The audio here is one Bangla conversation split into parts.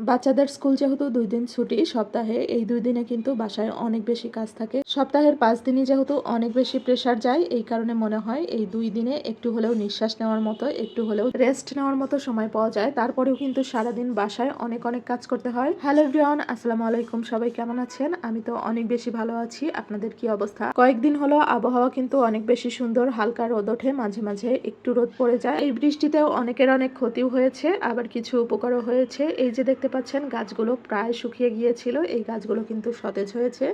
বাচ্চাদের স্কুল যেহেতু 2 দিন ছুটি সপ্তাহে, এই 2 দিনে কিন্তু বাসায় অনেক বেশি কাজ থাকে। সপ্তাহের 5 দিনই যেহেতু অনেক বেশি প্রেসার যায়, এই কারণে মনে হয় এই 2 দিনে একটু হলেও নিঃশ্বাস নেওয়ার মতো, একটু হলেও রেস্ট নেওয়ার মতো সময় পাওয়া যায়। তারপরেও কিন্তু সারাদিন বাসায় অনেক কাজ করতে হয়। হ্যালো এভরিওয়ান, আসসালামু আলাইকুম। সবাই কেমন আছেন? আমি তো অনেক বেশি ভালো আছি। আপনাদের কি অবস্থা? কয়েকদিন হলো আবহাওয়া কিন্তু অনেক বেশি সুন্দর, হালকা রোদ ওঠে, মাঝে মাঝে একটু রোদ পড়ে যায়। এই বৃষ্টিতেও অনেকের অনেক ক্ষতিও হয়েছে, আবার কিছু উপকারও হয়েছে। এই যে দেখতে পাচ্ছেন গাছগুলো প্রায় শুকিয়ে গিয়েছিল, এই গাছগুলো কিন্তু সতেজ হয়েছে।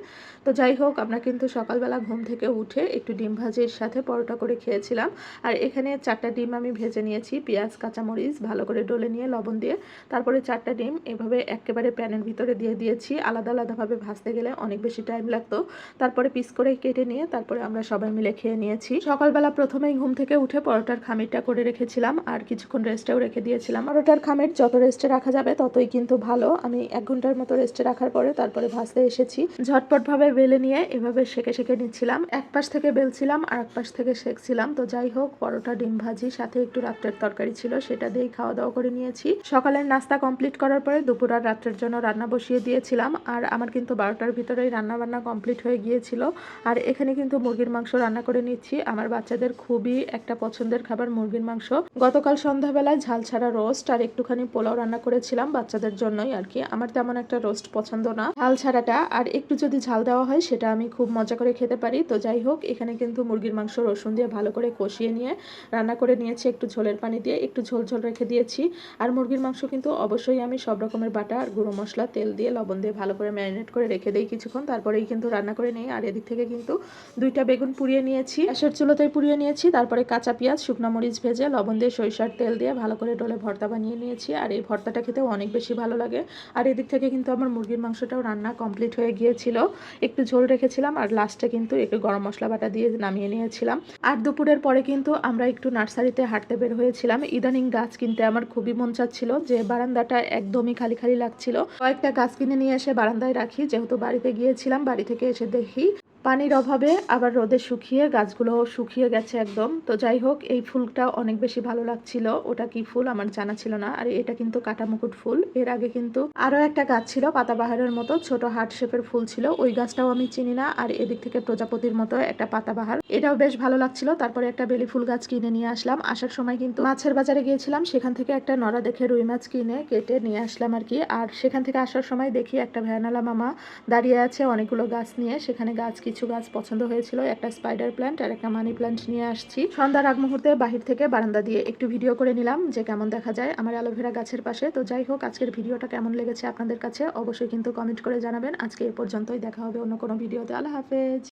তো যাই হোক, আমরা কিন্তু সকালবেলা ঘুম থেকে উঠে একটু ডিম ভাজির সাথে পরোটা করে খেয়েছিলাম। আর এখানে 4টা ডিম আমি ভেজে নিয়েছি, পেঁয়াজ কাঁচামরিচ ভালো করে ডলে নিয়ে লবণ দিয়ে। তারপরে 4টা ডিম এভাবে একেবারে প্যানের ভিতরে দিয়ে দিয়েছি। আলাদা আলাদাভাবে ভাজতে গেলে অনেক বেশি টাইম লাগতো। তারপরে পিস করে কেটে নিয়ে তারপরে আমরা সবাই মিলে খেয়ে নিয়েছি। সকালবেলা প্রথমেই ঘুম থেকে উঠে পরোটার খামিরটা করে রেখেছিলাম আর কিছুক্ষণ রেস্টেও রেখে দিয়েছিলাম। পরোটার খামির যত রেস্টে রাখা যাবে ততই কিন্তু ভালো। আমি 1 ঘন্টার মতো রেস্টে রাখার পরে তারপরে ভাজতে এসেছি। ঝটপট ভাবে বেলে নিয়ে এভাবে সেকে সেকে নিচ্ছিলাম। এক পাশ থেকে বেলছিলাম আর এক পাশ থেকে সেকছিলাম। তো যাই হোক, পরোটা ডিম ভাজি সাথে একটু রাত্রের তরকারি ছিল, সেটা দিয়েই খাওয়া দাওয়া করে নিয়েছি। সকালের নাস্তা কমপ্লিট করার পরে দুপুর আর রাত্রের জন্য রান্না বসিয়ে দিয়েছিলাম। আর আমার কিন্তু 12টার ভিতরেই রান্না বান্না কমপ্লিট হয়ে গিয়েছিল। আর এখানে কিন্তু মুরগির মাংস রান্না করে নিচ্ছি। আমার বাচ্চাদের খুবই একটা পছন্দের খাবার মুরগির মাংস। গতকাল সন্ধ্যাবেলায় ঝাল ছাড়া রোস্ট আর একটুখানি পোলাও রান্না করেছিলাম বাচ্চাদের জন্যই আর কি। আমার তেমন একটা রোস্ট পছন্দ না, ঝাল ছাড়াটা, আর একটু যদি ঝাল দেওয়া হয় সেটা আমি খুব মজা করে খেতে পারি। তো যাই হোক, এখানে কিন্তু মুরগির মাংস রসুন দিয়ে ভালো করে কষিয়ে নিয়ে রান্না করে নিয়েছি, একটু ঝোলের পানি দিয়ে একটু ঝোল ঝোল রেখে দিয়েছি। আর মুরগির মাংস কিন্তু অবশ্যই আমি সব রকমের বাটা আর গুঁড়ো মশলা, তেল দিয়ে লবণ দিয়ে ভালো করে ম্যারিনেট করে রেখে দিই কিছুক্ষণ, তারপরেই কিন্তু রান্না করে নিই। আর এদিক থেকে কিন্তু 2টা বেগুন পুড়িয়ে নিয়েছি, গ্যাসের চুলোতেই পুড়িয়ে নিয়েছি। তারপরে কাঁচা পেঁয়াজ, শুকনো মরিচ ভেজে লবণ দিয়ে সরিষার তেল দিয়ে ভালো করে ডলে ভর্তা বানিয়ে নিয়েছি। আর এই ভর্তাটা খেতেও অনেক বেশি ভালো লাগে। আর এদিক থেকে কিন্তু আমার মুরগির মাংসটাও রান্না কমপ্লিট হয়ে গিয়েছিল, একটু ঝোল রেখেছিলাম আর লাস্টে কিন্তু একটু গরম মশলা বাটা দিয়ে নামিয়ে নিয়েছিলাম। আর দুপুরের পরে কিন্তু আমরা একটু নার্সারিতে হাঁটতে বের হয়েছিলাম। ইদানিং গাছ কিনতে আমার খুবই মন চাচ্ছিল, যে বারান্দাটা একদমই খালি খালি লাগছিল। কয়েকটা গাছ কিনে নিয়ে এসে বারান্দায় রাখি, যেহেতু বাড়িতে গিয়েছিলাম। বাড়ি থেকে এসে দেখি পানির অভাবে আবার রোদে শুকিয়ে গাছগুলো শুকিয়ে গেছে একদম। তো যাই হোক, এই ফুলটা অনেক বেশি ভালো লাগছিল। ওটা কি ফুল আমার জানা ছিল না। আর এটা কিন্তু কাটামুকুট ফুল। এর আগে কিন্তু আরো একটা গাছ ছিল পাতাবাহারের মতো, ছোট হার্ট শেপের ফুল ছিল, ওই গাছটাও আমি চিনি না। আর এদিক থেকে প্রজাপতির মতো একটা পাতাবাহার, এটাও বেশ ভালো লাগছিল। তারপরে একটা বেলি ফুল গাছ কিনে নিয়ে আসলাম। আসার সময় কিন্তু মাছের বাজারে গিয়েছিলাম, সেখান থেকে একটা নড়া দেখে রুই মাছ কিনে কেটে নিয়ে আসলাম আর কি। আর সেখান থেকে আসার সময় দেখি একটা ভ্যানালা মামা দাঁড়িয়ে আছে অনেকগুলো গাছ নিয়ে। সেখানে কিছু গাছ পছন্দ হয়েছিল, একটা স্পাইডার প্ল্যান্ট আর একটা মানি প্ল্যান্ট নিয়ে আসছি। সন্ধ্যার আগ মুহূর্তে বাহির থেকে বারান্দা দিয়ে একটু ভিডিও করে নিলাম, যে কেমন দেখা যায় আমার অ্যালোভেরা গাছের পাশে। তো যাই হোক, আজকের ভিডিওটা কেমন লেগেছে আপনাদের কাছে অবশ্যই কিন্তু কমেন্ট করে জানাবেন। আজকে এ পর্যন্তই, দেখা হবে অন্য কোনো ভিডিওতে। আল্লাহ হাফেজ।